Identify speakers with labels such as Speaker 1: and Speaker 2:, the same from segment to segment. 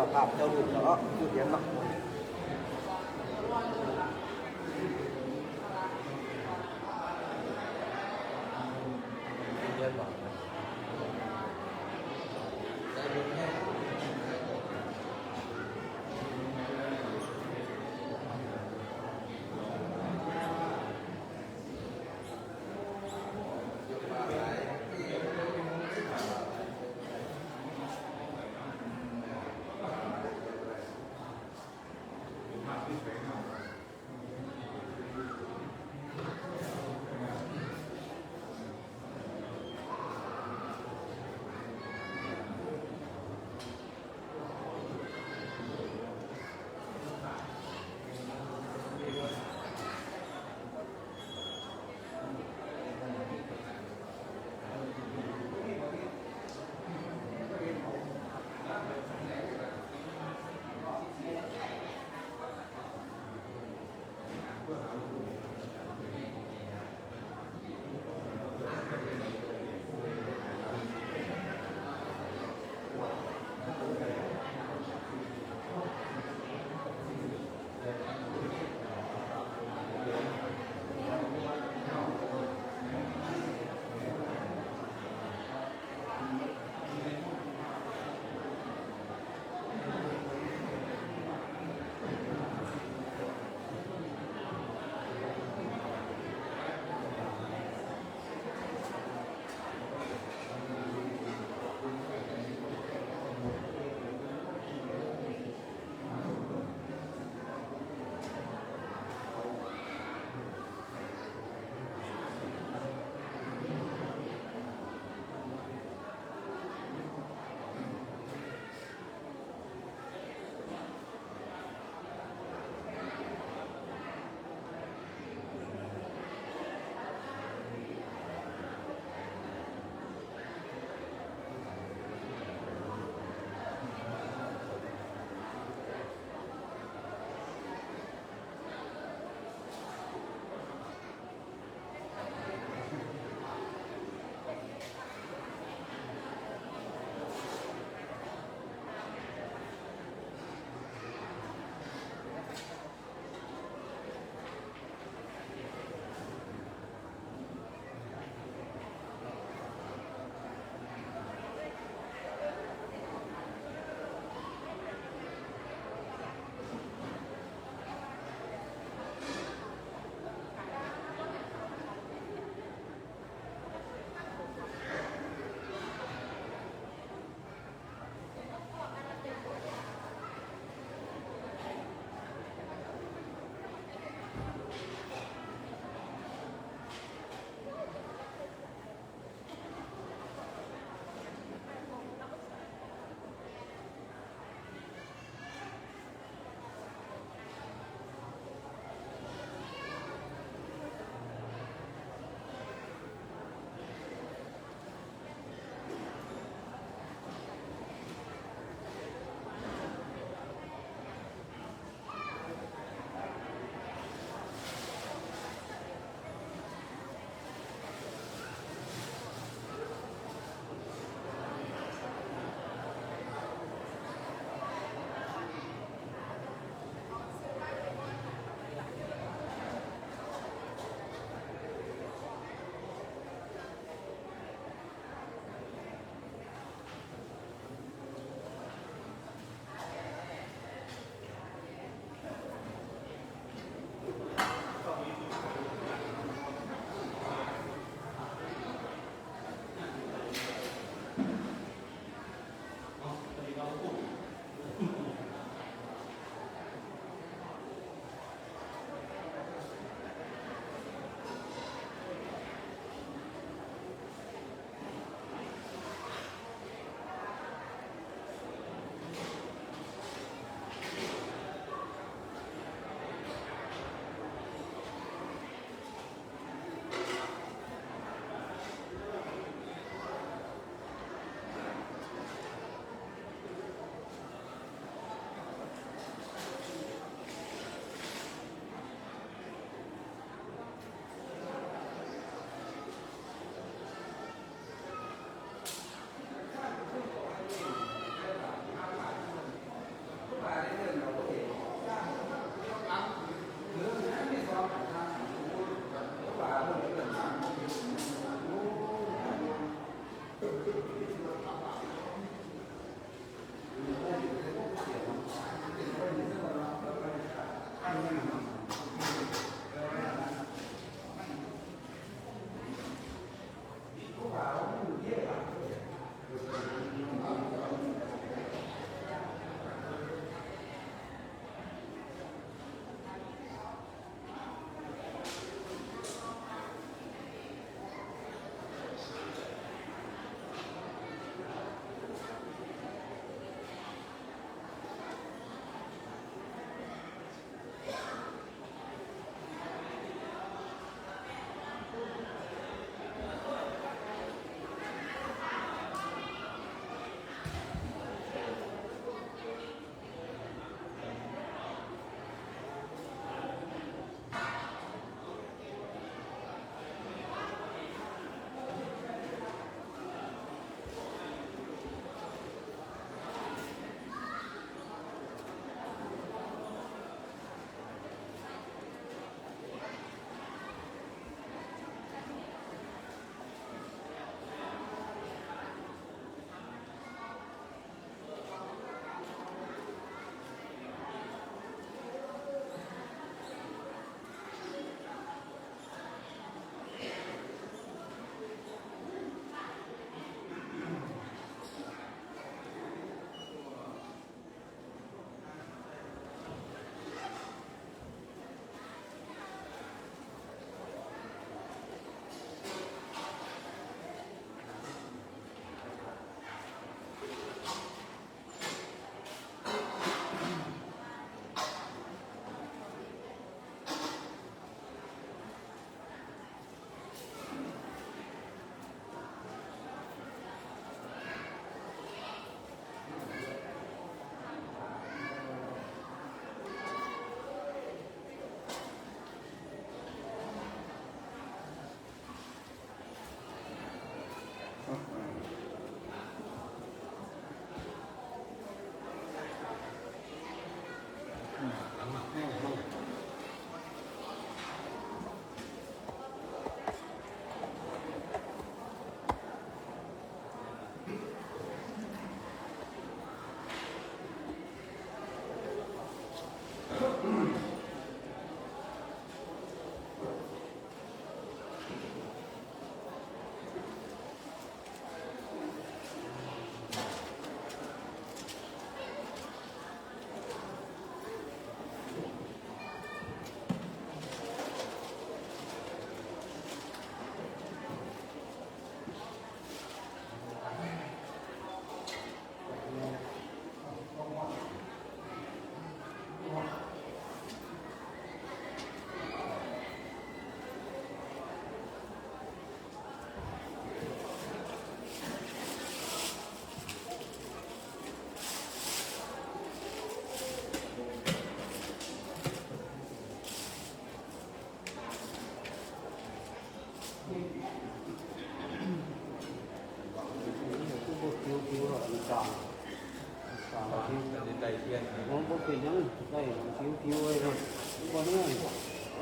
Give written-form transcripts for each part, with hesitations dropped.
Speaker 1: าภาพเจ้ารูปแล้วก็จุดเย็นเนาะเย็นหรอได้บุญแค่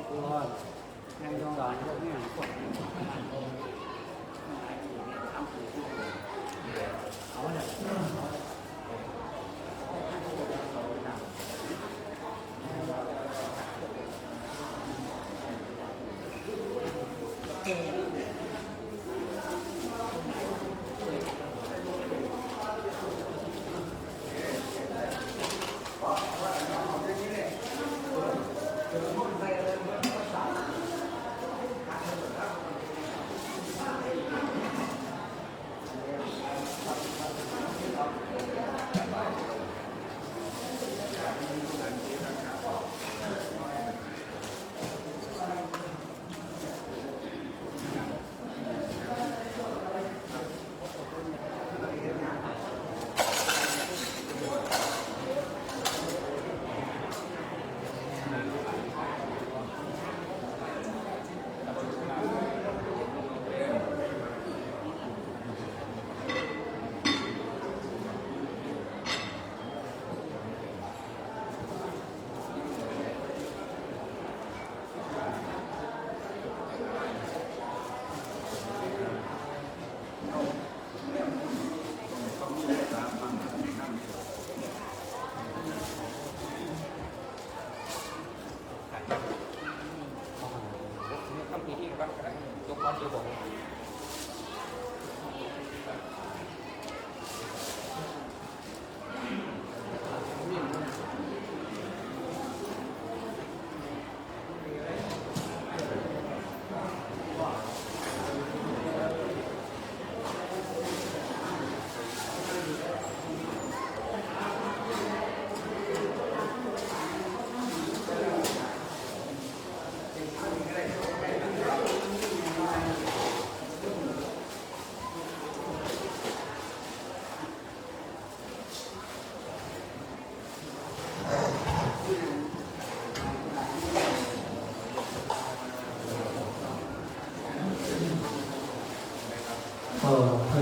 Speaker 2: ตัวในโรงงานพวกนี้พวกเอาเนี่ย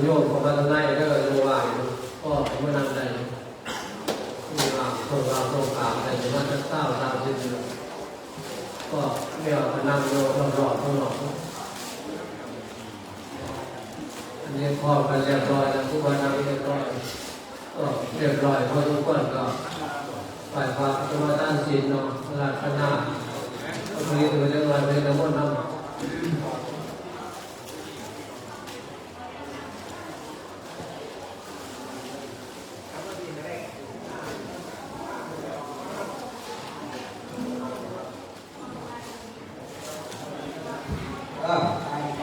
Speaker 3: โยมของมันไล่เด้อโยว่าก็เมื่อนั้นได้มีว่าคนเราต้องการในมันจะเศร้าตามที่ดีก็เมื่อพนังโยรอดทั้งหมดอันนี้พอกันเรียบร้อยแล้วทุกวันนั้นเรียบร้อยก็เรียบร้อยพอทุกคนก็ไปพระธรรมทานศีลเนาะราชนาก็คือถือว่าจะมาเป็นน้ำมันน้ำ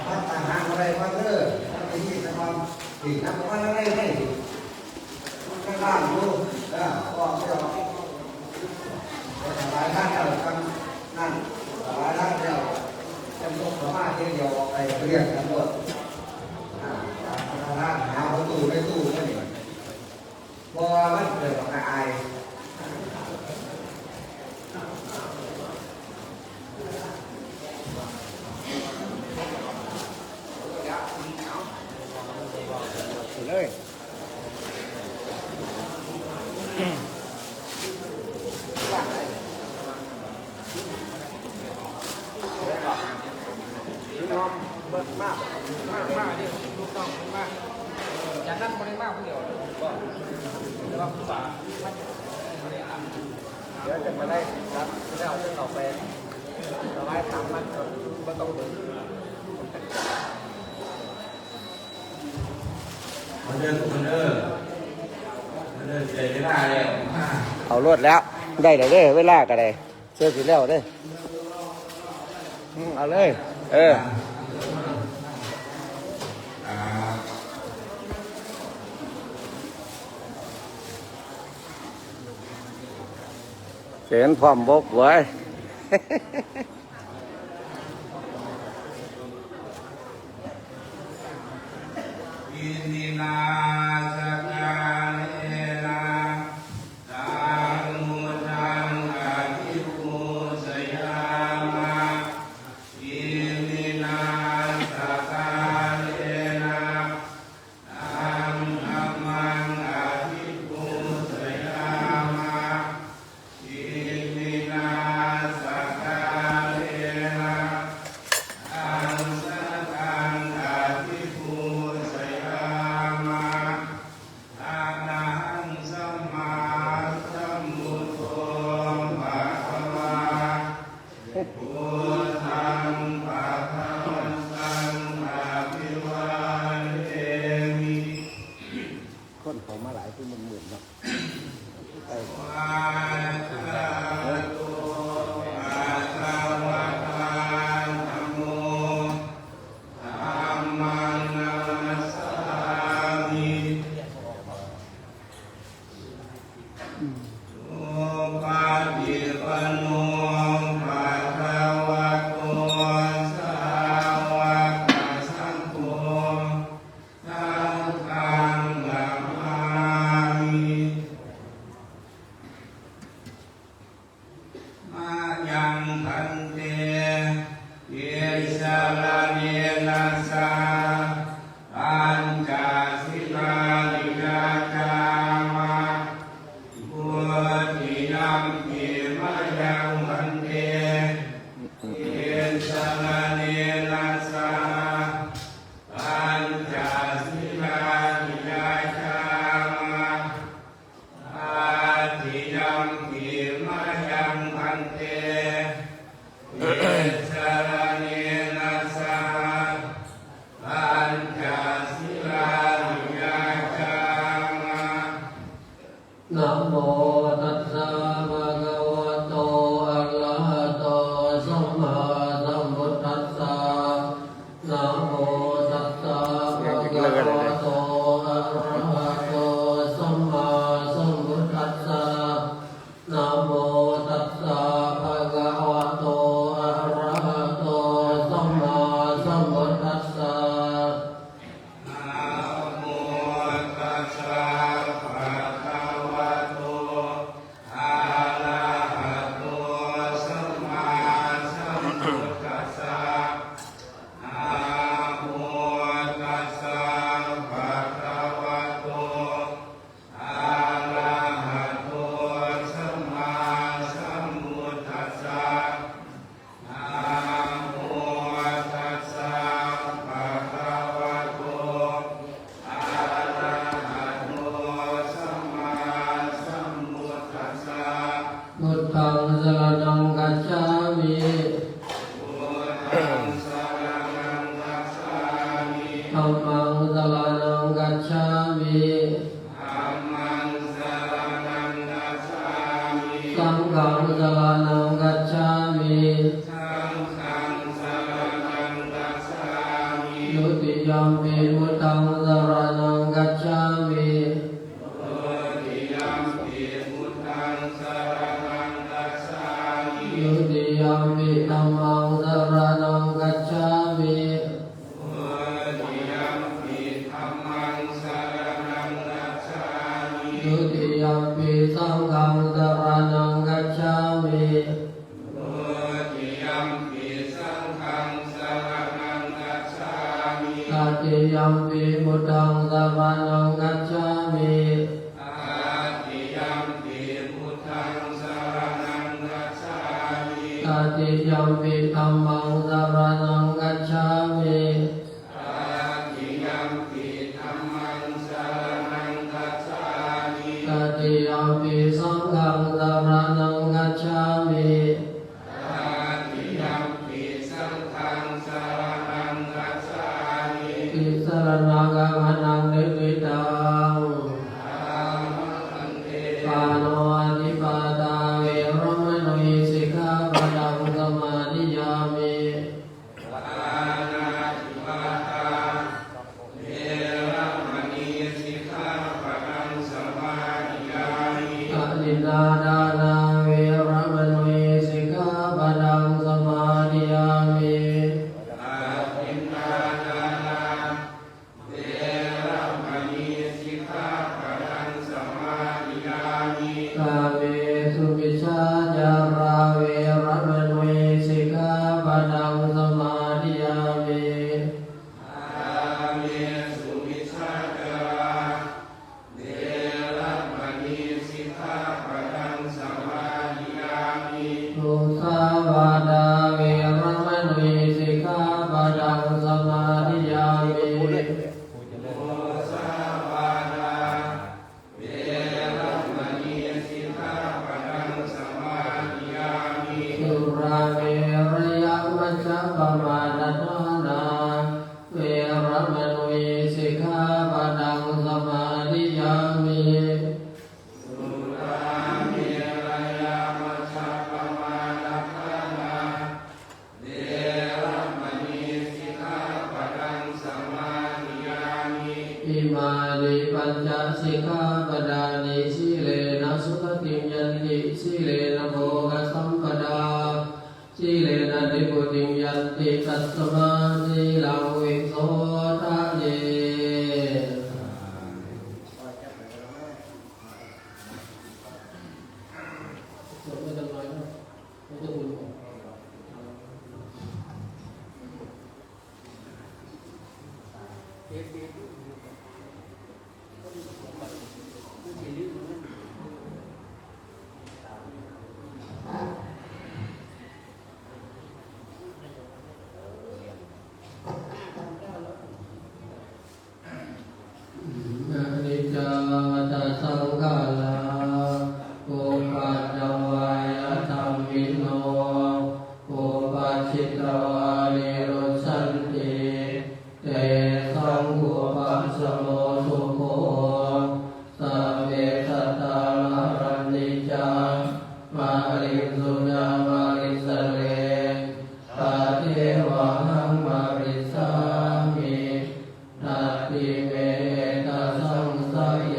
Speaker 1: พัฒนาอะไรพัฒนาไปที่สมาธินักพัฒนาอะไรให้ข้างล่างดูก็ไม่ยอมหลายท่านเราทำนั่นหลายท่านเราจำต้องสามารถที่จะออกไปเรียกตำรวจพัฒนาหาประตูไม่ตู้ไม่ได้เพราะว่ามันเกิดจากอายเลยน้องเบิดมากดิลูกน้องมากอย่างนั้นคนนี้มากคนเดียวก็จะว่าป่าเดี๋ยวจะมาได้ครับจะได้เอาเรื่องต่อไปเราไว้ทำมันก็ต้องดู
Speaker 3: มันเดินใจไม่ได้แล้ว
Speaker 1: เอารวดแล้วได้เลยเด้เวลาก็ได้เชื่อสิแล้วเด้เอาเลยเสียงพร้อมบกไว้
Speaker 3: อินินาสกาเลนะตังมุทังอาทิปุสยามะอินินาสกาเลนะตังธัมมังอาทิปุสยามะอินินาสกาเล พันเตเยสาลาเนนัสสะปัญจสิกขานิยาจามะพุทธิยัมปิมะยังพันเตเยสาลาเนนัสสะปัญจสิกขานิยาจามะปัจฉิยัมปิมะยังพันเตเยสาลาเนนัสสะปัญจสิกขานิยาจามะ
Speaker 4: นะโมตัสสะภะคะวะโตอะระหะโตสัมมาสัมพุทธัสสะนะโมตัสสะภะคะวะโตอะระหะโตสัมมาสัมพุทธัสสะนะโมตัสสะภะคะวะโตอะระหะโตสัมมาสัมพุทธัสสะ
Speaker 3: นะโมตัสสะภะคะวะโตอะระหะโตสัมมาสัมพุทธัสสะนะโมตัสสะภะคะวะโตอะระหะโตสัมมาสัมพุทธัสสะนะโมตัสสะภะคะวะโต อะระหะโตสัมมาสัมพุทธัสสะ
Speaker 4: พุทธังสรณังกัจฉามิ
Speaker 3: พุทธังสรณังคัจฉามิ
Speaker 4: ธัมมังสรณังกัจฉามิ
Speaker 3: ธัมมังสรณังคัจฉามิ
Speaker 4: สังฆังสรณังกัจฉามิ
Speaker 3: สังฆังสรณังคัจฉามิ
Speaker 4: ทุติยัมปิพุทธังสรณังกัจฉามิ
Speaker 3: ทุติยัมปิพุทธังสรณังคัจฉามิ
Speaker 4: ทุติยัมปิธัมมังสรณังกัจฉามิ
Speaker 3: ทุติยัมปิธัมมังสรณังคัจฉามิ
Speaker 4: ทุติยัมปิสังฆังสรณังกัจฉามิ
Speaker 3: ทุติยัมปิสังฆังสรณังคัจฉามิ
Speaker 4: ตติยัมปิพุทธังสรณังกัจฉามิ
Speaker 3: ตติยัมปิพุทธังสรณังคัจฉามิ
Speaker 4: ตติยัมปิธัมมังสรณังกัจฉามิ
Speaker 3: ตติยัมปิธัมมังสรณังคัจฉามิ
Speaker 4: ตติยัมปิสังฆังสรณังกัจฉามิ
Speaker 3: ตติยัมปิสังฆังสรณังคัจฉามิ
Speaker 4: ติสรณะกะมะนังนิพิตัง
Speaker 3: ธัมมังเต
Speaker 4: ปาโนอธิปาตาเวรมณีสิกขาปะทังสมาธิยามิ
Speaker 3: ปานาติปาตาเวระมณีสิกขาปะทังสมาธิยามิ
Speaker 4: อนินาดานาเวรมณีสิกขาปะทังสมาธิยามิ
Speaker 3: อาทินนาดานาเวระมณีสิกขาปะทังสมาธิยามิ
Speaker 4: กาเมสุมิชาจาราเวรมณีสิกขาปะทังสมาธิยามิ
Speaker 3: อาเมสุมิชฌาจาราเวระมณีสิกขาปะทังสมาธิยามิ
Speaker 4: ทุสาวาดาเวรมณีสิกขาปะทังสมาธิยามิ
Speaker 3: โมสาวาดาเวระมณีสิกขาปะทังสมาธิยามิ
Speaker 4: สุราเมรยมัจจปมาทฐานาเวรมณีสิกขาปะทังสมาธิยามิ
Speaker 3: สุราเมรยามัชฌัปปมานัฏฐานาเวระมณีสิกขาปะทังสมาธิยามิ
Speaker 4: อิมานิปัญจสิกขาปดานิสีเลนะสุขติมยันติสีเลนะโภคสัมปดาสีเลนะนิพุติมยันติตัสมาสีลังวิโสทะเย จบไม่ต้องน้อยนะไม่ต้องบุญ จิตวานิโรสันติเตสังโฆปัสสะโมสุโขสัพเพสัตตานารันติจามาริสุญญามาริสเรปาเทวะหังมาริสามินาติเมตสังสยโย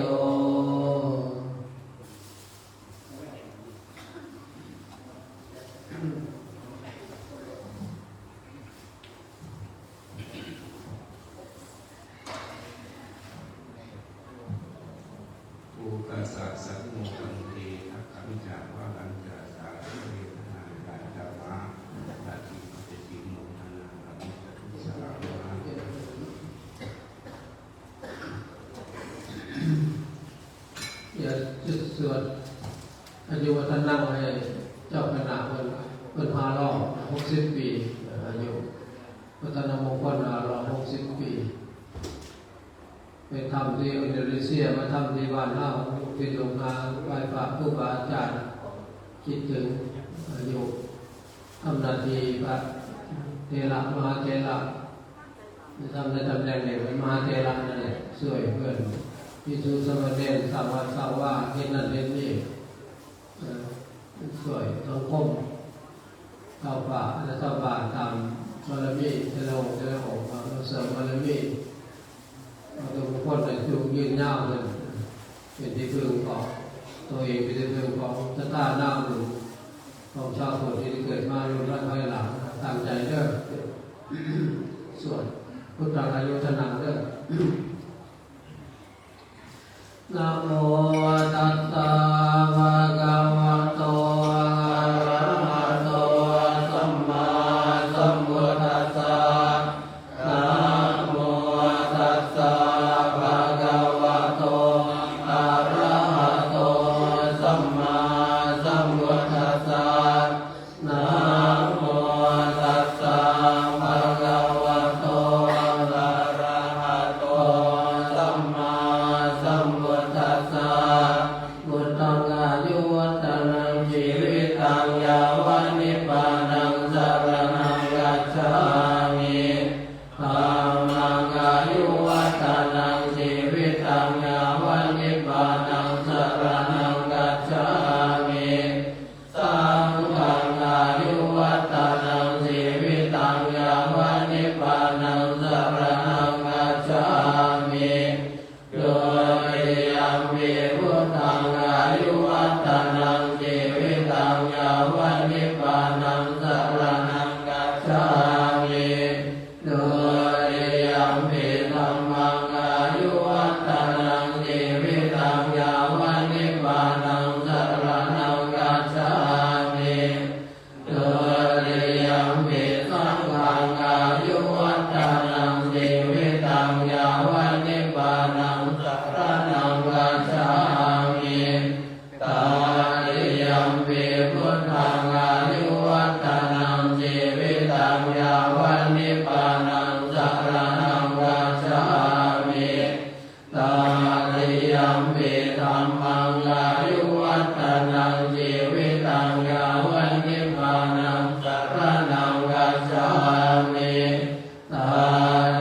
Speaker 3: ภูกัสสะสังโฆปันติทักขมิจาวะลันจาสาธุเวทนาปัญจาวะตัดทิเตติโมทนาอภิสัตถุสารวะ
Speaker 4: อย่าจุดสวดอายุวัฒนั่งให้เจ้าคณะเป็นพาล่อ60 ปีอายุวัฒนมงคล60 ปีไปทำที่อินโดนีเซียมาทำที่บ้านเราที่โรงงานไหว้พระครูบาอาจารย์คิดถึงอายุทำนาทีพระเทระมหาเทระทำในตำแหน่งหนึ่งเป็นมหาเทระนั่นแหละช่วยเพื่อนพิสุสมณเณรสามวันสามว่าเห็นนั่นเห็นนี่ช่วยสังคมเข้าป่าและเข้าบ้านทำบารมีเจริญมาเสริมบารมีเราต้องพ้นในช่วงยืนยาวเลยเป็นที่พึ่งของตัวเองเป็นที่พึ่งของชะตาหน้าหนึ่งของชาวคนที่เกิดมารุ่นรัชหลังตั้งใจเด้อส่วนพุทธอายุทนังเด้อนะโมตัสสะภะคะวะโตอะระหะโตสัมมาสัมพุทธัสสะนะโมตัสสะภะคะวะโตอะระหะโตสัมมาสัมพุทธัสสะนะโมตัสสะภะคะวะโตอะระหะโตสัมมาสัมพุทธัสสะพุทธังอายุวัฒนังชีวิตังยาวันนิพพานังสรณังกัจฉามิธัมมังอายุวัฒนังชีวิตังยาวันนิพพานังสรณังกัจฉามิสังฆังอายุวัฒนังชีวิตังยาวันนิพพานังสรณังกัจฉามิโดยยังมีพุทธังอายุวัฒนังชีวิตังยาวันนิพพานังสรณังกัจฉามิโดยยังมีธัมมังอายุวัฒนังชีวิตังยาวันนิพพานังสรณังกัจฉามิโดยยังมีสังฆังอายุวัฒนังชีวิตังยาวันนิพพานังสรณังกัจฉามิตาติยัมปิพุทธังอายุวัฒนังชีวิตังยาวันนิพพานังสรณังกัจฉามิตาติยัมปิธัมมังอายุวัฒนังชีวิตังยาวันนิพพานังสรณังกัจฉามิตา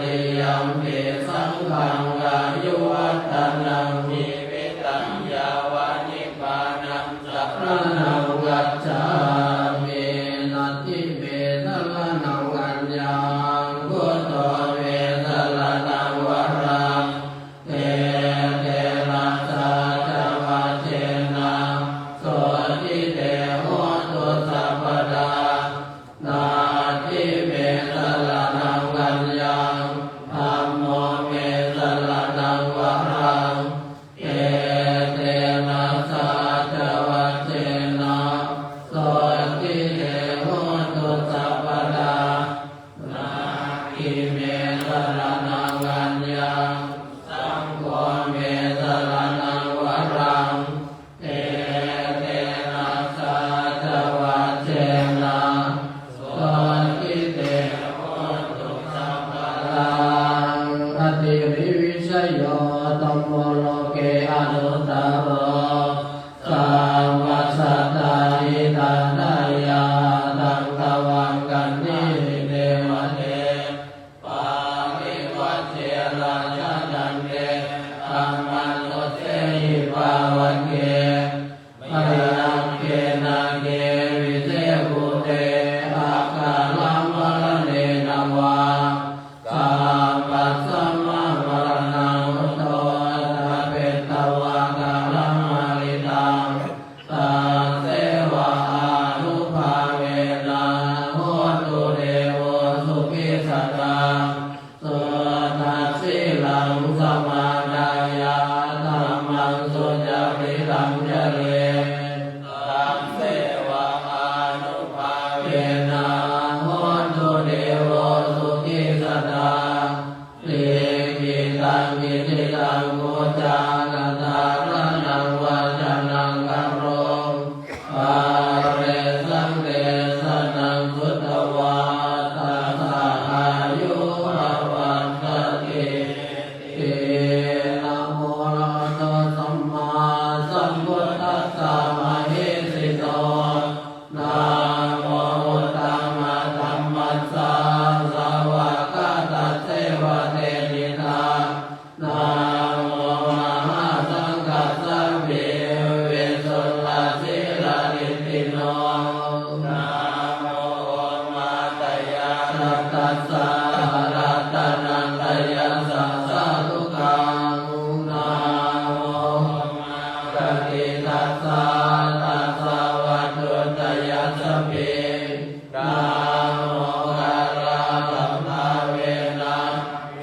Speaker 4: ติยัมปิสังฆังอายุวัฒนังชีวิตังยาวันนิพพานังสรณังกัจฉามินัตถิเมตลนังอัญญังพุทโธเมตลนังวรังเตเตนะสาจวัจเจนะโสติเตโหตุสัพพดา เยนะโหตุเดโวสุขิสดาเตกิตังวินิตังโมจานาตาระนังวาจานังกัมโรปาเรสังเดสนังพุทธวาตาสาอายุรวันตติเตนะโมระโตสัมมาสัมพุทธัสสะมะเหสิโตนะโมพุทธังอะธัมมัสสะสาวกตัสเสวะเตนินานะโมมหาสังฆัสสะเวเวสุลาสิลานิติโนนะโมมาตยาสัตตัสสะรัตนังตยาสัสสะทุกขังนะโมกติตัสสะตัสสะวัตถุตยัสสะเปนะโมกาลาสัมภาเวนะ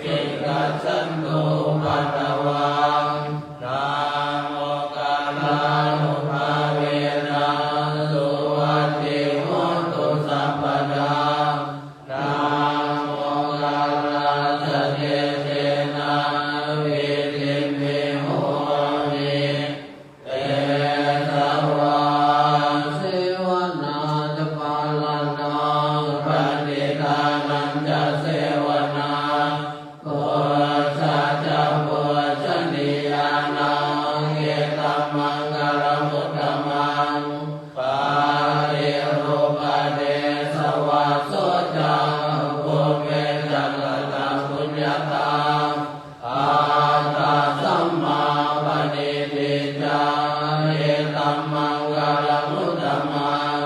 Speaker 4: จิตตัสสันตุปัตตวังนะโมกาลานุภาเวนะสุวัตติโหตุสัพพดานะโมกาลาสเทเทนะวิริเมโหมิเตสวาเสวนาจะปาลานังปณิธานันจะเสวนาโกชาจะโกชนิยานังเอตัมมังกลมุตตมังปาริรูปเดสวะโสจังภูเมจักตังปุญญาตังอาตาสัมมาปณิทิจาเอตัมมังกลมุตตมัง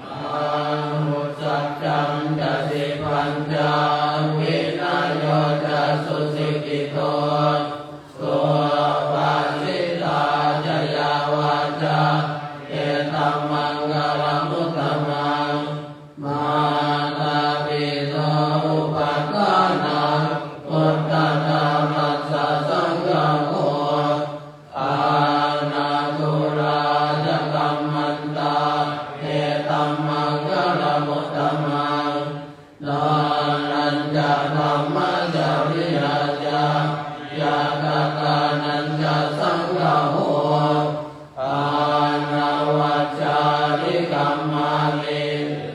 Speaker 4: อามุสัจจังจะสิปัญจวินัยโยจะสุสิกิโตสุปาสิตาจยาวาจาเอตัมมังกลมุตตมังมาตาปิโตอุปทานังพุทธธรรมสัสสังฆโฆอานาตุราจะกัมมันตาเอตัมมังกลมุตตมังดานันจะธรรมจริยาจายากตานันจะสังฆโฆอานาวัจจาริกัมมานิ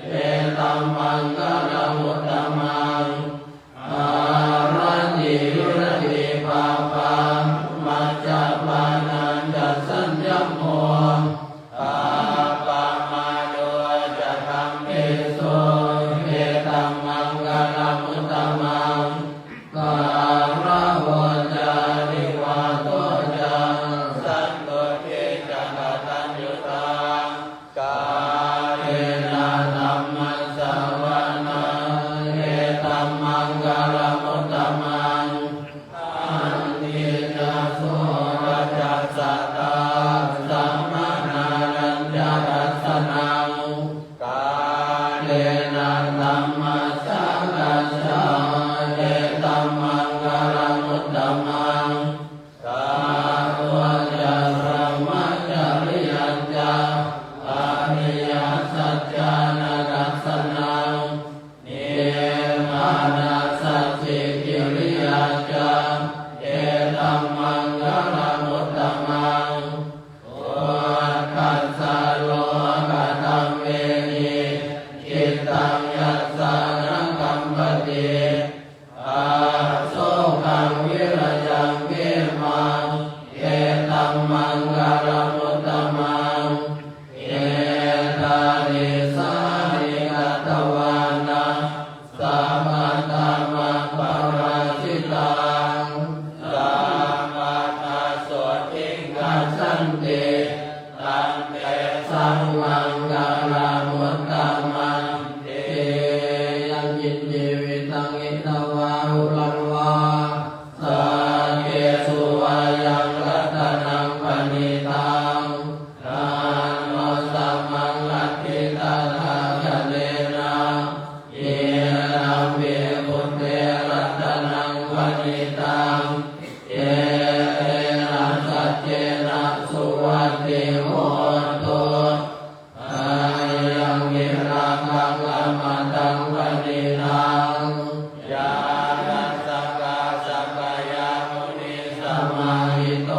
Speaker 4: เอตัมมังกลมุตตมังอารันติยุรติปาปามัจจปานันจะสัญญโมอาปามาโดจะทำเมโสเอตัมมังกลมุตตมังกาลวจาริวาโตจาสันตุเกจักตัญญุตังกาเอนะธัมมัสสวนาเอตัมมังกลมุตตมังอันติจะโสระจัสสะตาสัมมานานัญจรัสสนังกาเอนะธัมมัสสะกัจจาเอตัมมังกลมุตตมังกาโตจะพระมัจจริยัญจาอริยสัจจานารัสสนังเนมานาสัจจิกิริยาจาเอตัมมังกลมุตตมังโอทัสสะโลกตังเวนิจิตตังยัสสะ กังละมาตังวนินังยานัสสกาสักยามุนิสมาหิโต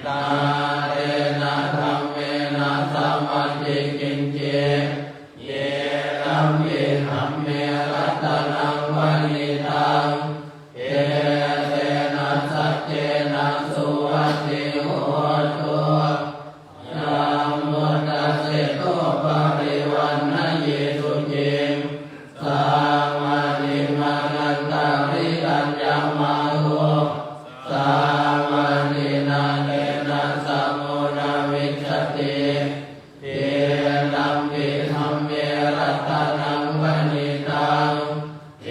Speaker 4: นาเรนะธัมเมนะสัมมัติกินเจเยรัมเมหัมเมรัตนังวนิตังเอเตนะสัจเจนะสุวัตติโหตุยามมุตตะเสโตปริวันนะเยสุจิมสามานิมานันตาริกัญญามาโหสามานินาเนนะสัมโมนาวิชติเตนัมปิธัมเมรัตนังวนิตังเอ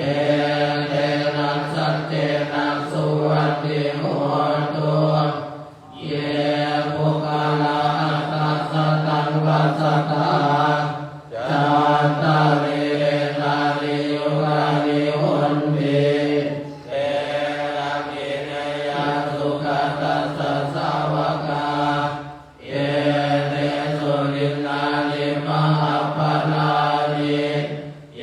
Speaker 4: เตนะสัจเจนะสุวัตติโหตุเยปุคลาตัสสะตังวัสสะตาจัตตาริตาริโยกานิหุนติเตระกิเนยสุขตัสสะสาวกาเยเนสุรินานิมหาปนานิเย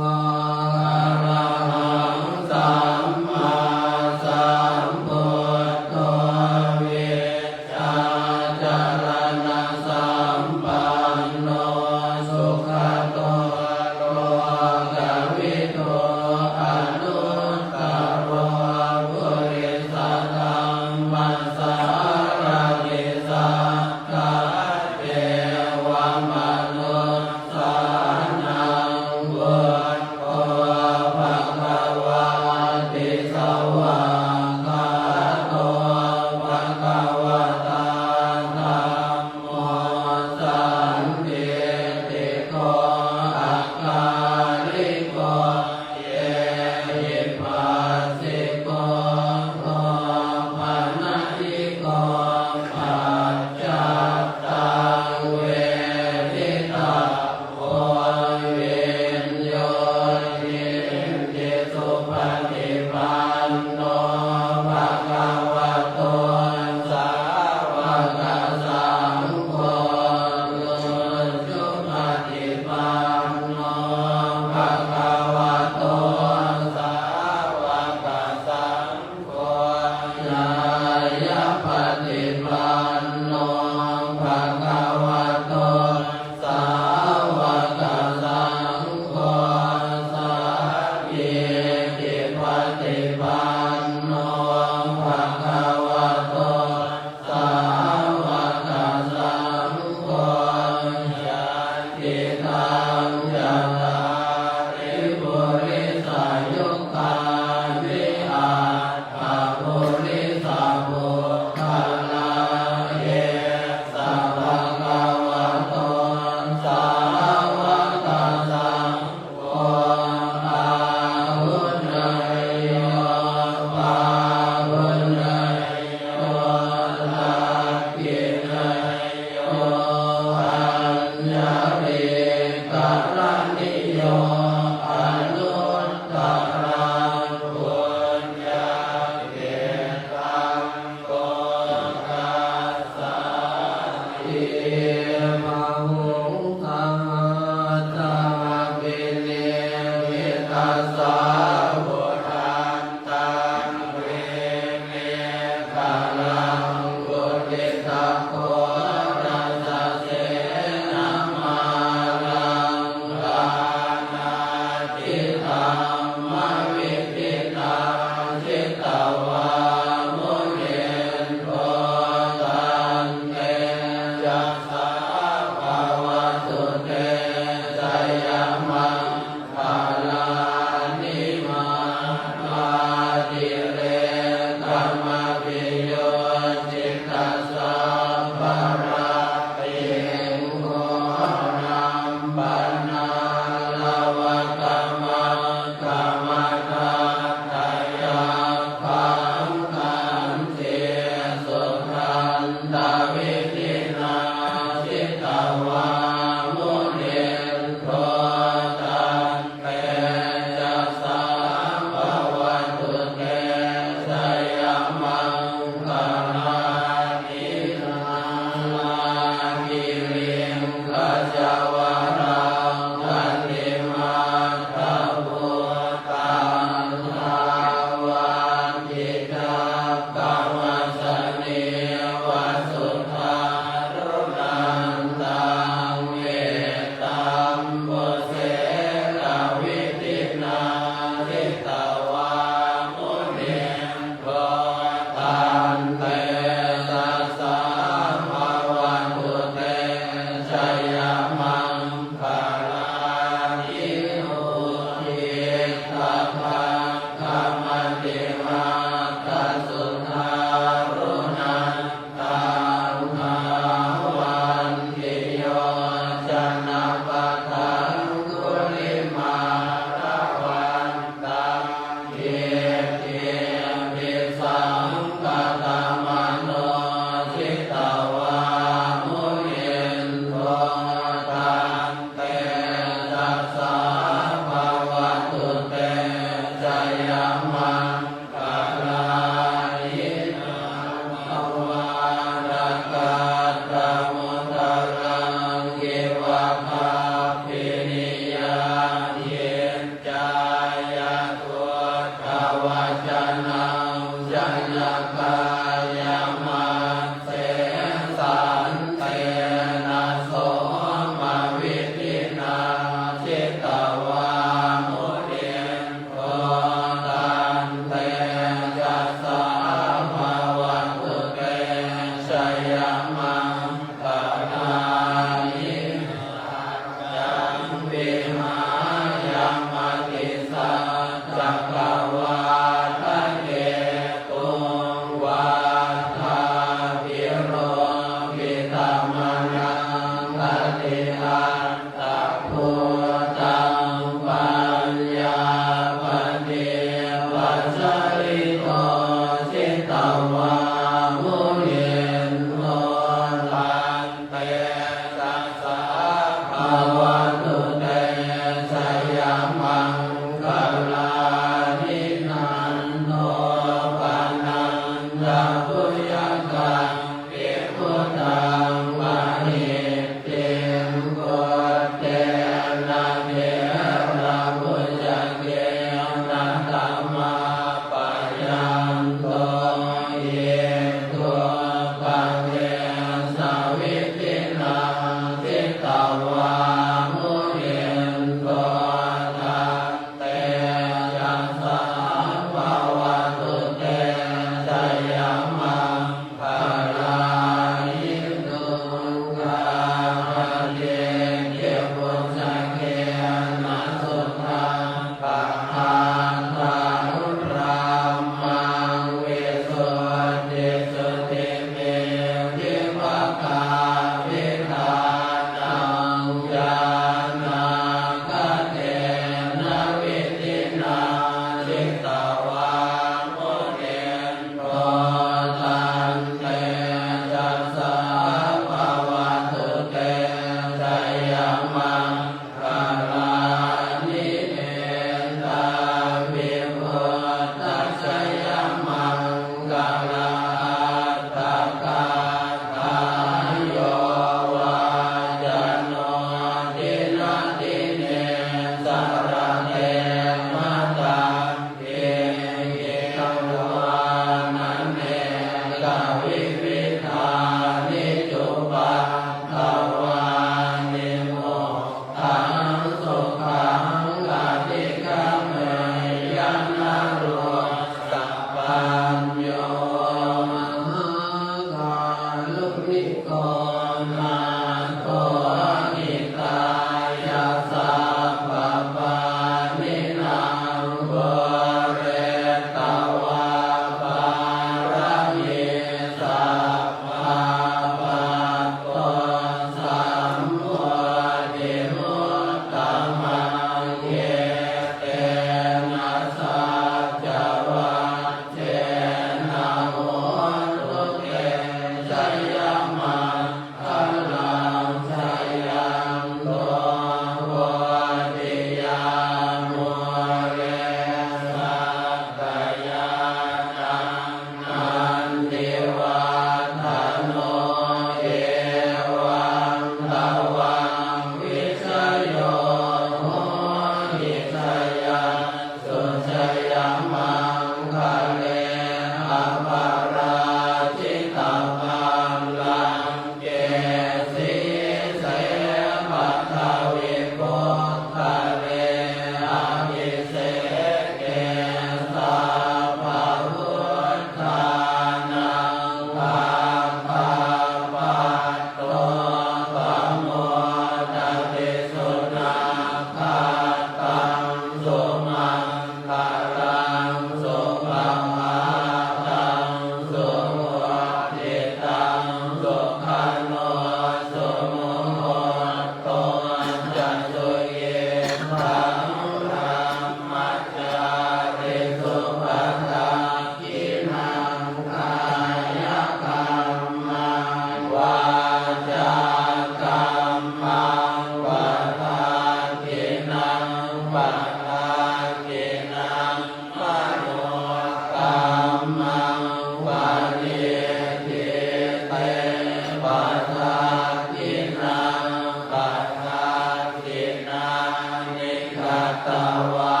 Speaker 4: ตวา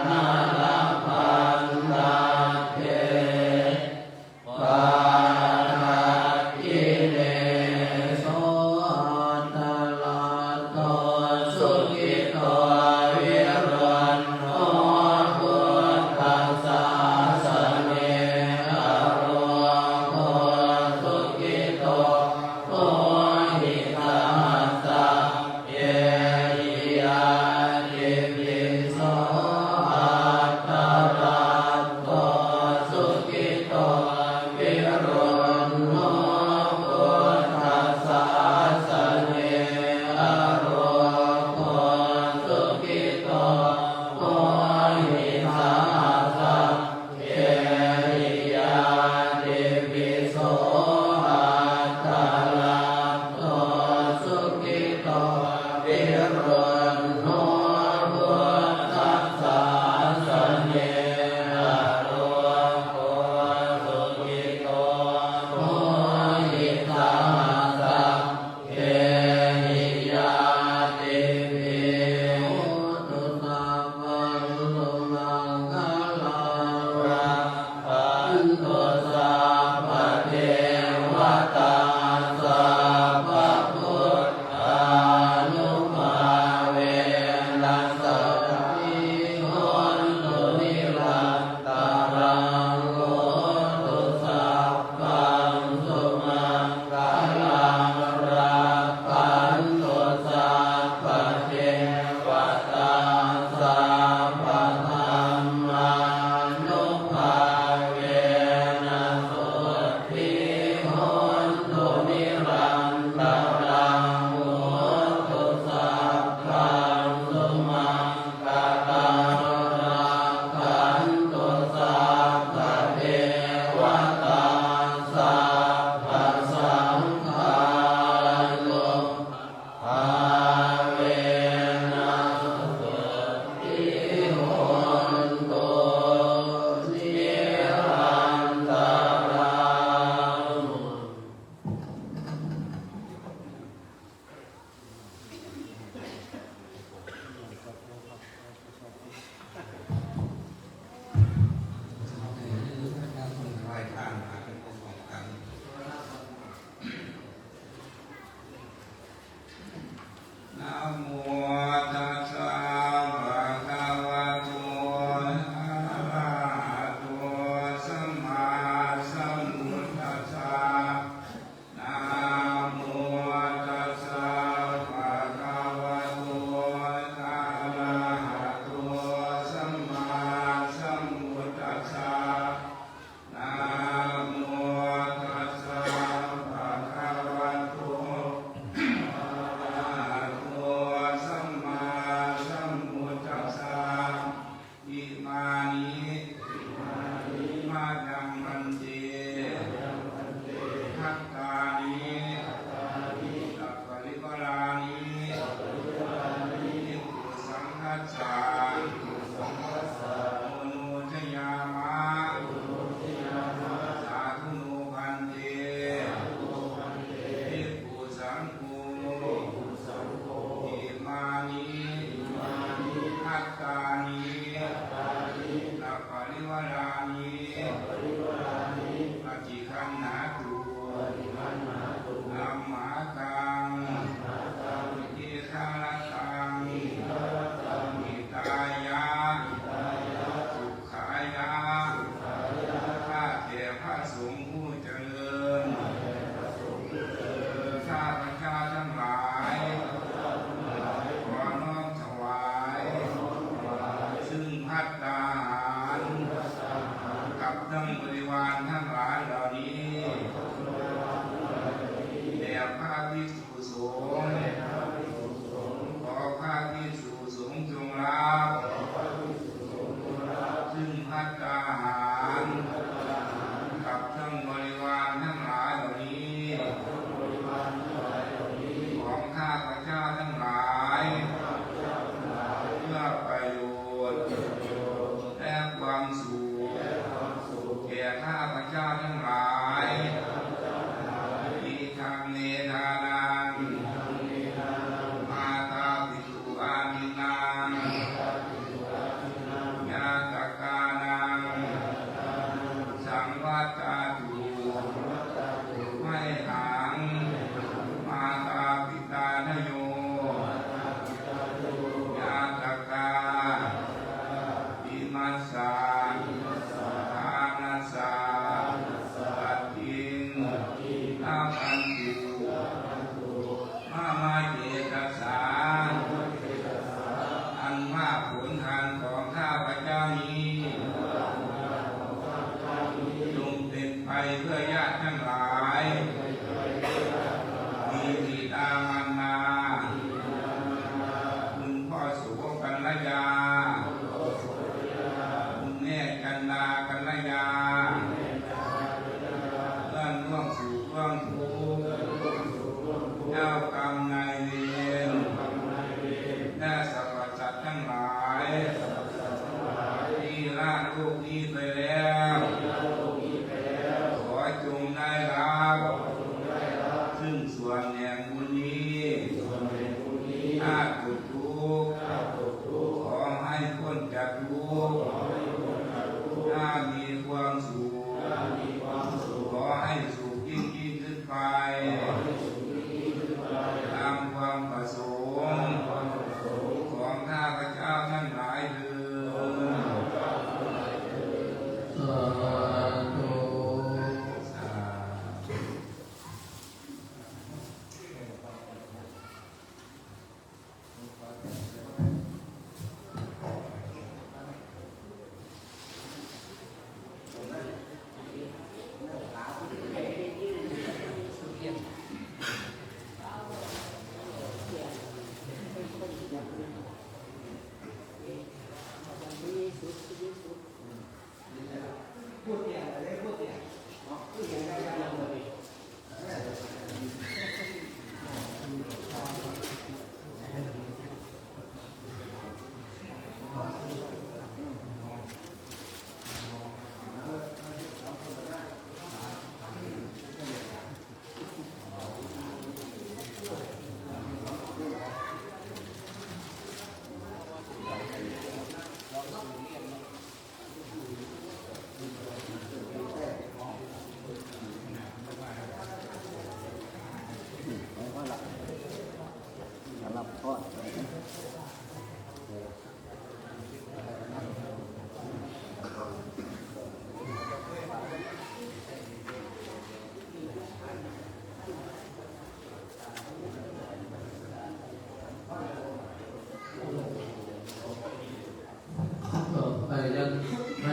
Speaker 4: นาลพันธาเทปานาคิเนโสตลาโตสุขิโตวิรันโนพุทธัสสะสเนอโรโคสุขิโตโอหิตัสสะเยหิยานิพิโส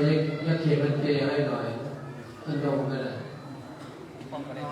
Speaker 4: ยักเขมันเตให้หน่อยท่านยมกันเลย
Speaker 2: ป้องกันได้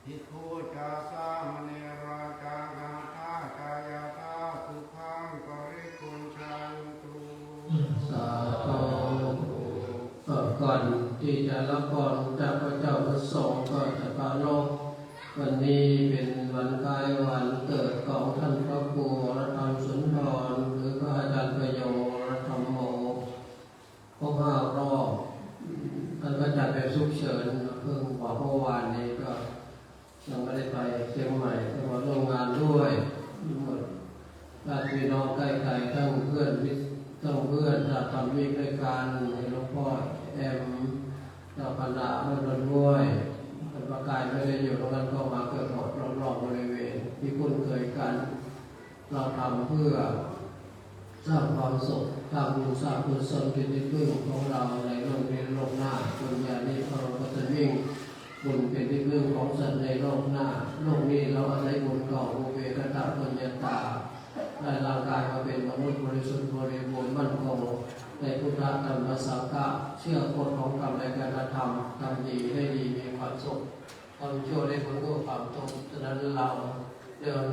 Speaker 3: ภิกขุจาสามเณราจารังคากายาตาสุขังปริปุญชันตุ
Speaker 4: สาธุก่อนที่จะรับพรจากพระเจ้าประสงค์ก็จะปราโลกวันนี้เป็นวันคล้ายวันเกิดของท่านพระครูวรธรรมสุนทรหรือพระอาจารย์ประโยชน์วรธรรมโมครบ5 รอบท่านก็จัดแบบฉุกเฉินเพิ่งบอกเมื่อวานนี้ก็ยังไม่ได้ไปเชียงใหม่แต่ว่าร่วมงานด้วยหมดญาติพี่น้องใกล้ๆทั้งเพื่อนจากทำวิด้วยกันในหลวงพ่อแอมเจ้าคณะเมื่อวันด้วยท่านประกายไม่ได้อยู่ตรงนั้นก็มาเกิดหมดรอบๆบริเวณที่คุ้นเคยกันเราทำเพื่อสร้างความสุขสร้างบุญสร้างกุศลเป็นที่พึ่งของเราในโลกนี้โลกหน้าบุญญาณีเราก็จะวิ่งบุญเป็นที่พึ่งของสัตว์ในโลกหน้าโลกนี้เราอาศัยบุญก่ออุเบกขาปุญญาตาได้ร่างกายมาเป็นมนุษย์บริสุทธิ์บริบูรณ์มั่นคงในพุทธธรรมสังฆะเชื่อกฎของกรรมในการทำทำดีได้ดีมีความสุขทำชั่วได้ผลก็ความทุกข์ฉะนั้นเราเดิน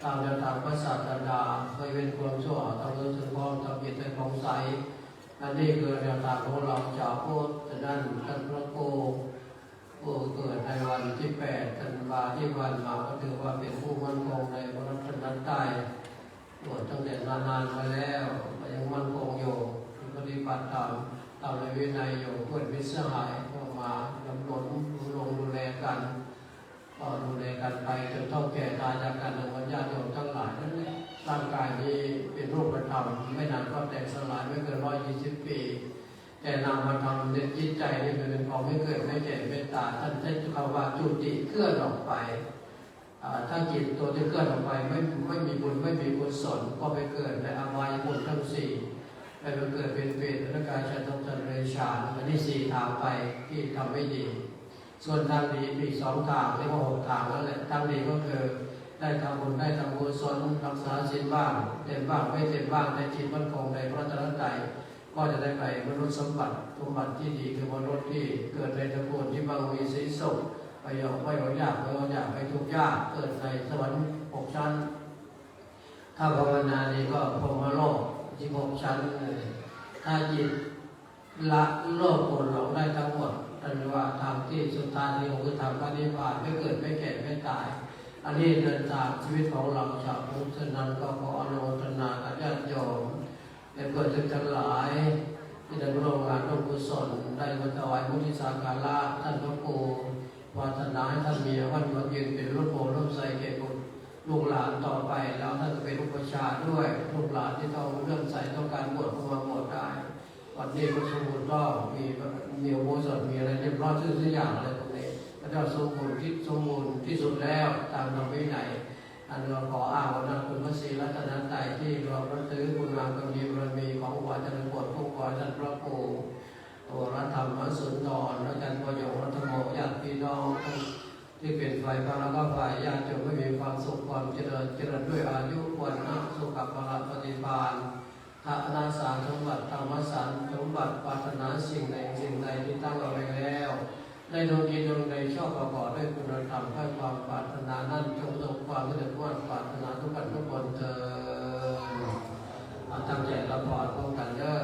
Speaker 4: ตามแนวทางพระศาสดาไม่เป็นความชั่วทำเรื่องถึงความทำผิดเป็นของใสอันนี้คือแนวทางของเราชาวพุทธฉะนั้นท่านพระครูผู้เกิดในวันที่8 ธันวาคมที่วันมาก็ถือว่าเป็นผู้มั่นคงในพระรัตนตรัยบวชตั้งแต่นานมาแล้วยังมั่นคงอยู่ปฏิบัติตามในวินัยอยู่เพื่อนมิตรสหายก็มาดำรงดูแลกันก็ดูแลกันไปจนเท่าแก่ตายจากกันในวันญาติโยมทั้งหลายนั่นแหละร่างกายนี้เป็นรูปธรรมไม่นานก็แตกสลายไม่เกิน120 ปีแต่นามธรรมในจิตใจนี่เป็นของไม่เกิดไม่แก่ไม่ตายท่านใช้คำว่าจุติเคลื่อนออกไปถ้าจิตตัวที่เคลื่อนออกไปไม่มีบุญไม่มีกุศลก็ไปเกิดในอบายภูมิทั้ง4ไปเกิดเป็นเปรตและกายชั้นต้นชั้นเรชานอันนี้4 ทางไปที่ทำไม่ดีส่วนทางดีมี2 ทางเรียกว่า6 ทางนั่นแหละทางดีก็คือได้ทำบุญได้ทำกุศลรักษาศีลบ้างเต็มบ้างไม่เต็มบ้างในจิตมั่นคงในพระรัตนตรัยก็จะได้ไปมนุษย์สมบัติที่ดีคือมนุษย์ที่เกิดในตระกูลที่มั่งมีสีสุขไม่ยากไม่ทุกข์ยากเกิดในสวรรค์6 ชั้นถ้าภาวนานี้ก็พรหมโลก16 ชั้นถ้าจิตละโลภโกรธหลงได้ทั้งหมดอันว่าทางที่สุดท้ายที่คือทางพระนิพพานไม่เกิดไม่แก่ไม่ตายอันนี้เดินทางชีวิตของเราชาวพุทธนั้นก็ขออนุโมทนากับญาติโยมและเพื่อนทั้งหลายที่ได้ร่วมงานร่วมกุศลได้มาถวายมุทิสาการะท่านพระครูปรารถนาให้ท่านมีวันยืนเป็นรูปโพร่มใสแก่บุตรลูกหลานต่อไปแล้วท่านจะเป็นอุปชาด้วยลูกหลานที่ต้องเลื่อมใสต้องการบวชก็มาบวชได้วันนี้ก็สมบูรณ์ก็มีอุโบสถมีอะไรเรียบร้อยทุกอย่างอะไรตรงนี้พระเจ้าสมบูรณ์ที่สุดแล้วตามธรรมวินัยอันเราขออ้างว่าคุณพระศรีรัตนตรัยที่เราพระถือคุณงามความดีบารมีของอุบาสกบวชผู้ก่อท่านพระครูตัวรัตธรรมสุนทรอาจารย์ประโยชน์รัตโมญาติพี่น้องที่เป็นฝ่ายพระแล้วก็ฝ่ายญาติโยมไม่มีความสุขความเจริญด้วยอายุวันนะสุขภาพปฏิภาณทานาสารสมบัติธรรมสารสมบัติปรารถนาสิ่งใดที่ตั้งเอาไว้แล้วในดวงจิตดวงใดชอบประกอบด้วยคุณธรรมให้ความปรารถนานั้นจงสมความมุ่งมั่นปรารถนาทุกท่านทุกคนเถิดตั้งใจรับพรพร้อมกันเด้อ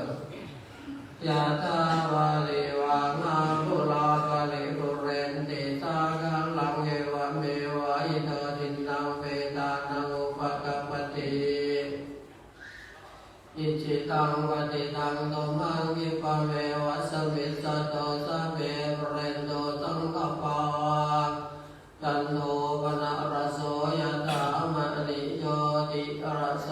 Speaker 4: ยะถาวาริวานาปุราปะริปุเรนติสาคังลังเอวะเมวะอิโตทินังเวตานังอุปกัปปติอิจิตังปฏิตังตุมังคิปะเมวะสมิสสะโตสัพเพปุเรนโตสังฆปาจันโทปนะระโสยะถามะนิโยติระโส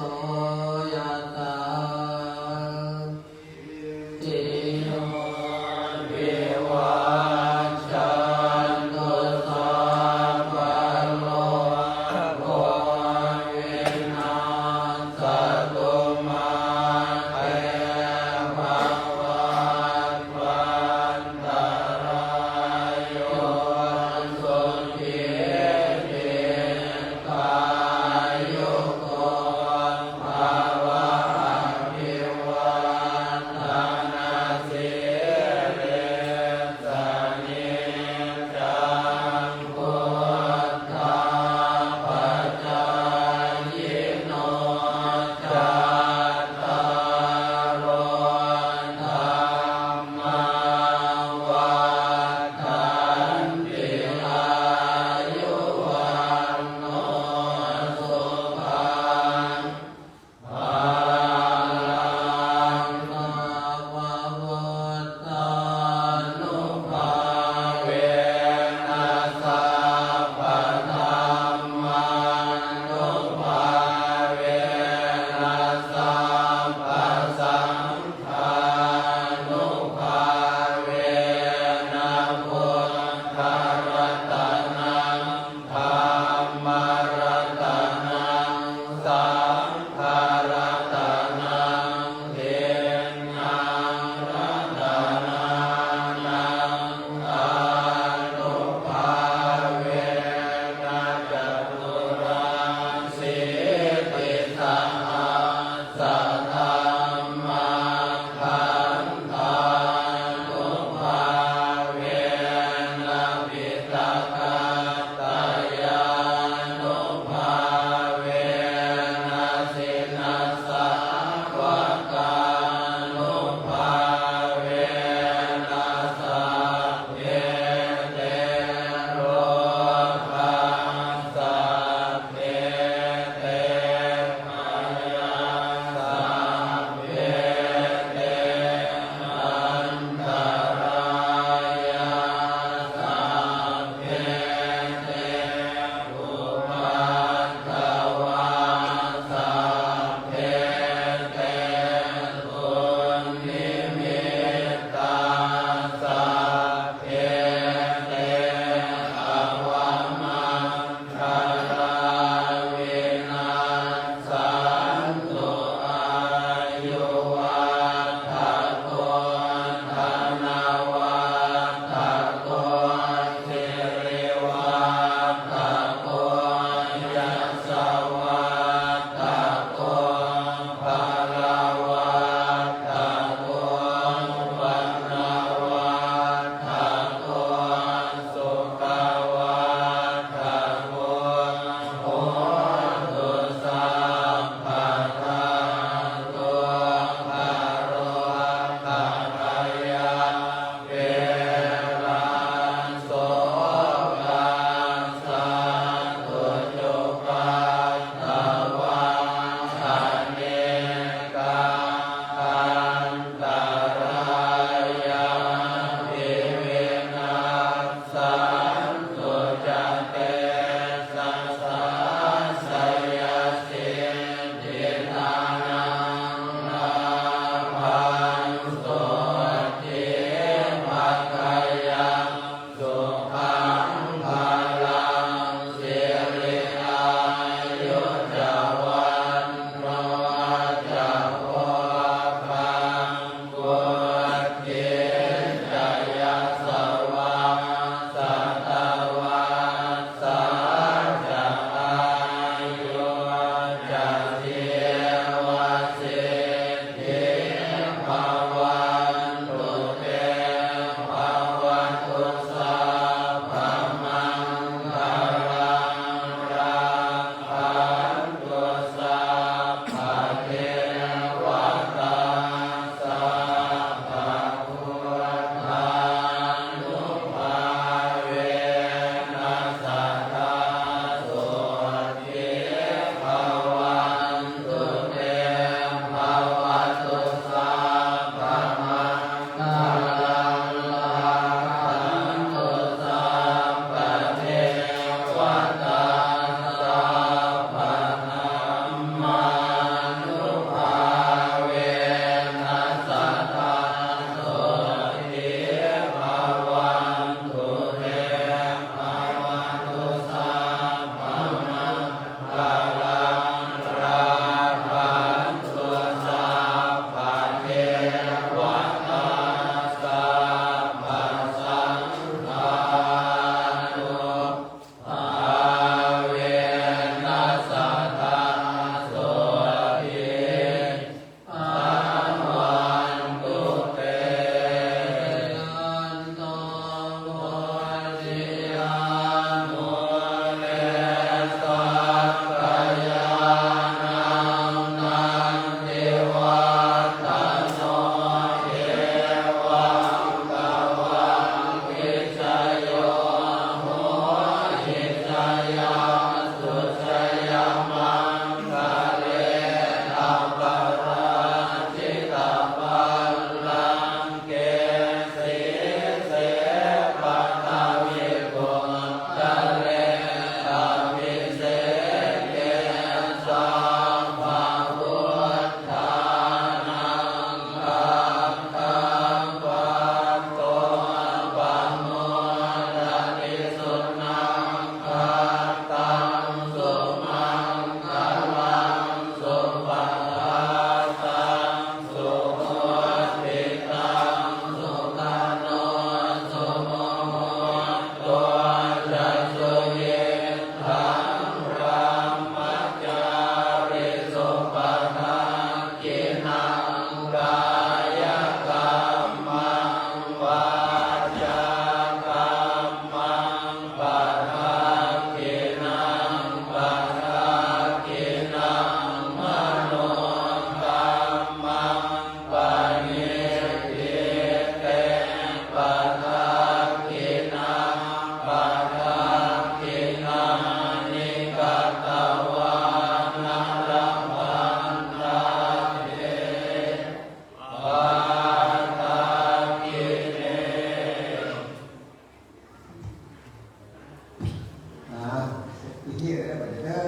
Speaker 1: เด้อ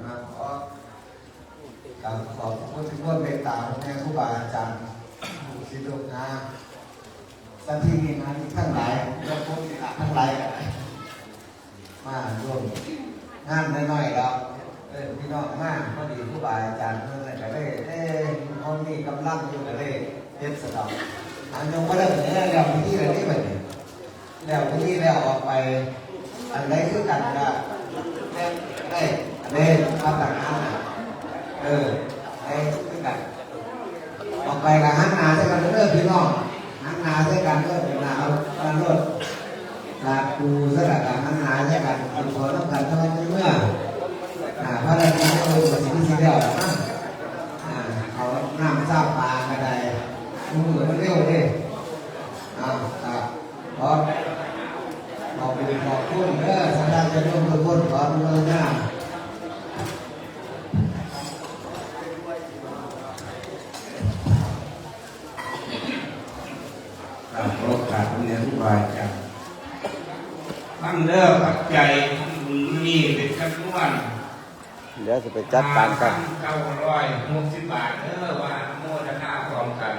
Speaker 1: นะขอการขอบคุณที่ร่วมเมตตาของแม่ครูบาอาจารย์สิลูกนะสันที่นี่นะทั้งหลายยกพวกทั้งหลายมาร่วมงานน้อยๆแล้วพี่น้องมากพอดีครูบาอาจารย์เพื่อนก็ได้เขามีกำลังอยู่ก็ได้เฮ็ดสะดอกอันยังไม่ได้เนี่ยแล้วที่อะไรนี่แบบนี้แล้วที่แล้วออกไปอันไหนคือกันก็ได้มาต่างหากได้คือกันออกไปกับหันหน้าใส่กันเด้อพี่น้องหันหน้าใส่กันเด้อพี่น้องเอาการรถลาปูสลับกับหันหน้าใส่กันขอต้องการเท่านั้นเมื่อพระราชาโดยสิ่งที่เดียวนะเอาน้ำซาปลาก็ได้มือมันเร็วดิขอขอบคุณสัญญาจะร่วมทุกคนขอมือหน้า
Speaker 3: โอกาสเรียนทุกรายจากตั้งเด้อปัจจัยนี่เป็นจำนวน
Speaker 1: เดี๋ยวจะไปจัดการกัน
Speaker 3: 960 บาทเด้อว่าโมทนาพร้อมกัน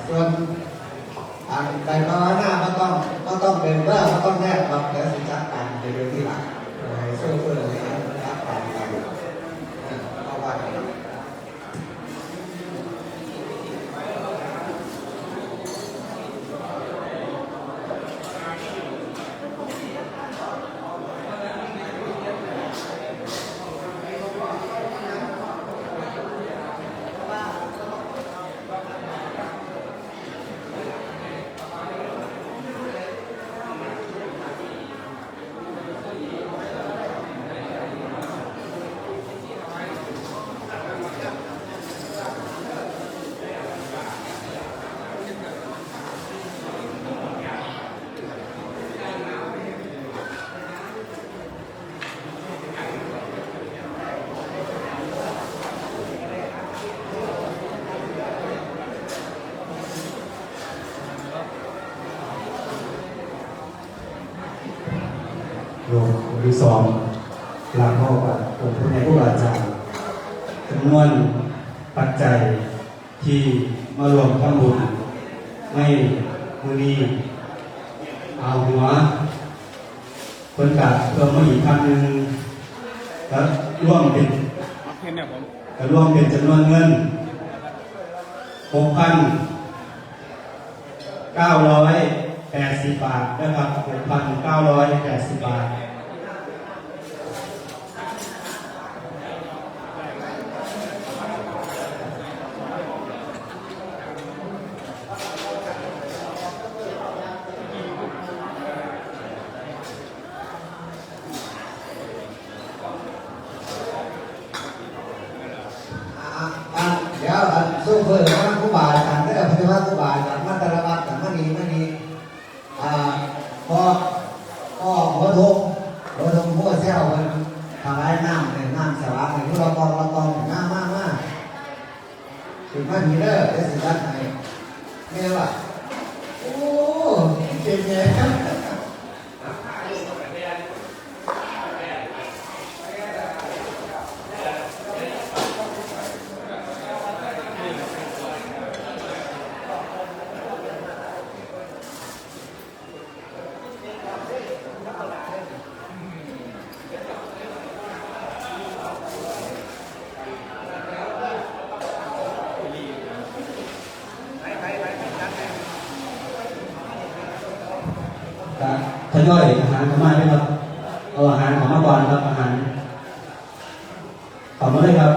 Speaker 1: ส่วนไปภาวนาก็ต้องเป็นว่าก็ต้องแนบกับแล้วสิจัดการไปเรื่องที่หลังให้ช่วยเพื่อนเลยจัดการกันเพราะว่า
Speaker 5: โยมที่สองหลังพ่อกับองค์พระแม่ครูบาอาจารย์จำนวนปัจจัยที่มารวมทำบุญไม่มือนี้เอาหัวคนกัดเพิ่มมาอีกพันหนึ่งแล้วร่วมเป็นจำนวนเงิน 6,980 บาทนะครับ 6,980 บาท
Speaker 1: เดี๋ยวสู้เพื่อนนะผู้บาอาจารย์ได้อภิวัตผู้บาอาจารย์มาตรวัตแต่ไม่ดีพอหัวทงหัวเซี่ยวมันทำร้ายน้ำสว่างในที่เรากองมากถึงมาดีเด้อได้สิจัดไหนเนี่ยว่ะโอ้เก่งเลย
Speaker 5: ทยอยอาหารเข้ามาด้วยครับเอาอาหารของมาก่อนครับอาหารขอบคุณเลยครับ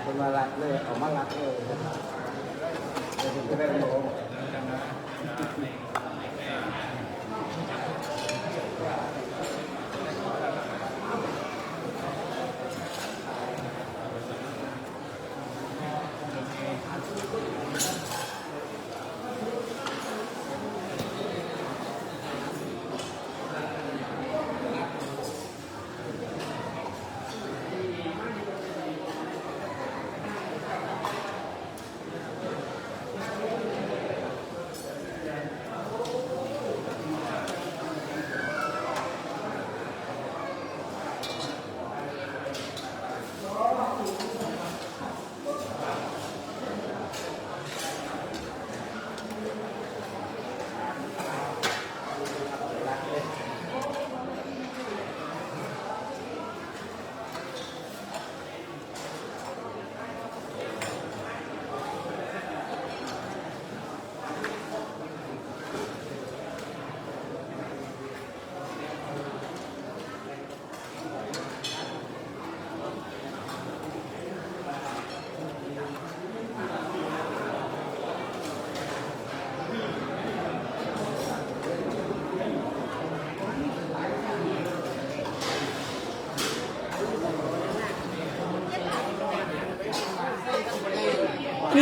Speaker 2: คนมารักเลยออกมารักเลยจะได้รู้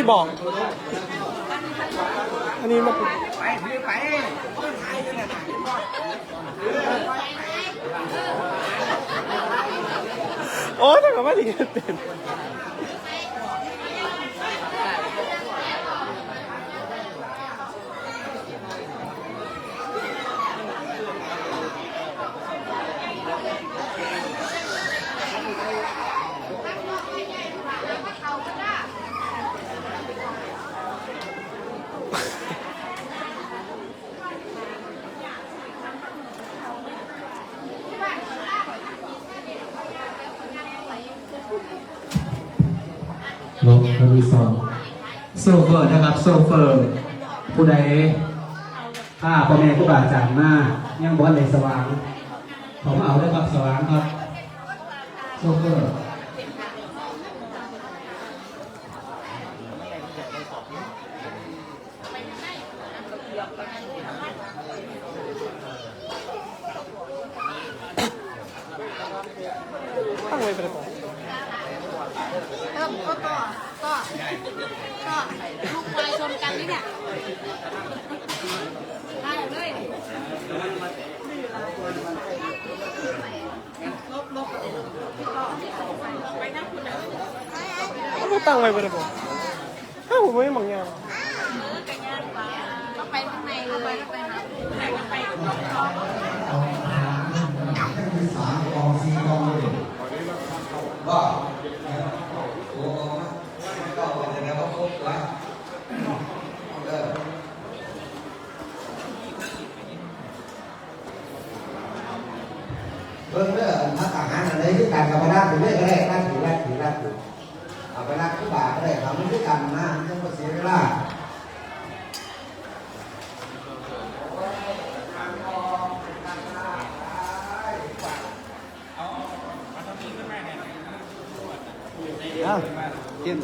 Speaker 6: ที่บอกอันนี้มันโอ้ยแต่ก็ไม่ถึงจะเต็ม
Speaker 5: ลบทวีสองโซเฟอร์นะครับโซเฟอร์ผู้ใดถ้าพ่อแม่ผู้บาอาจารย์มายังบอสในสว่างผมเอาได้ครับสว่างครับโซเฟอร์
Speaker 6: ตั้งไว้เป็นของ
Speaker 7: ก็ลูกควายชนกันนี่เนี่ยได้เลย
Speaker 6: ไม่ตั้งไว้เป็นของถ้าผมไม่มองยาว
Speaker 7: ต้องไปข้างในเลยไปหาไป
Speaker 1: สามกองสี่กองเลยว่าโอ้ก็เป็นยังไงว่าครบละเบิ่งเด้อถ้าอาหารอะไรที่การกับพนักถือได้ก็ได้นั่งถือได้ถือได้ถือเอาไปนั่งที่บาทก็ได้ทำด้วยกันนะไม่ต้องเสียเวลา
Speaker 2: กิน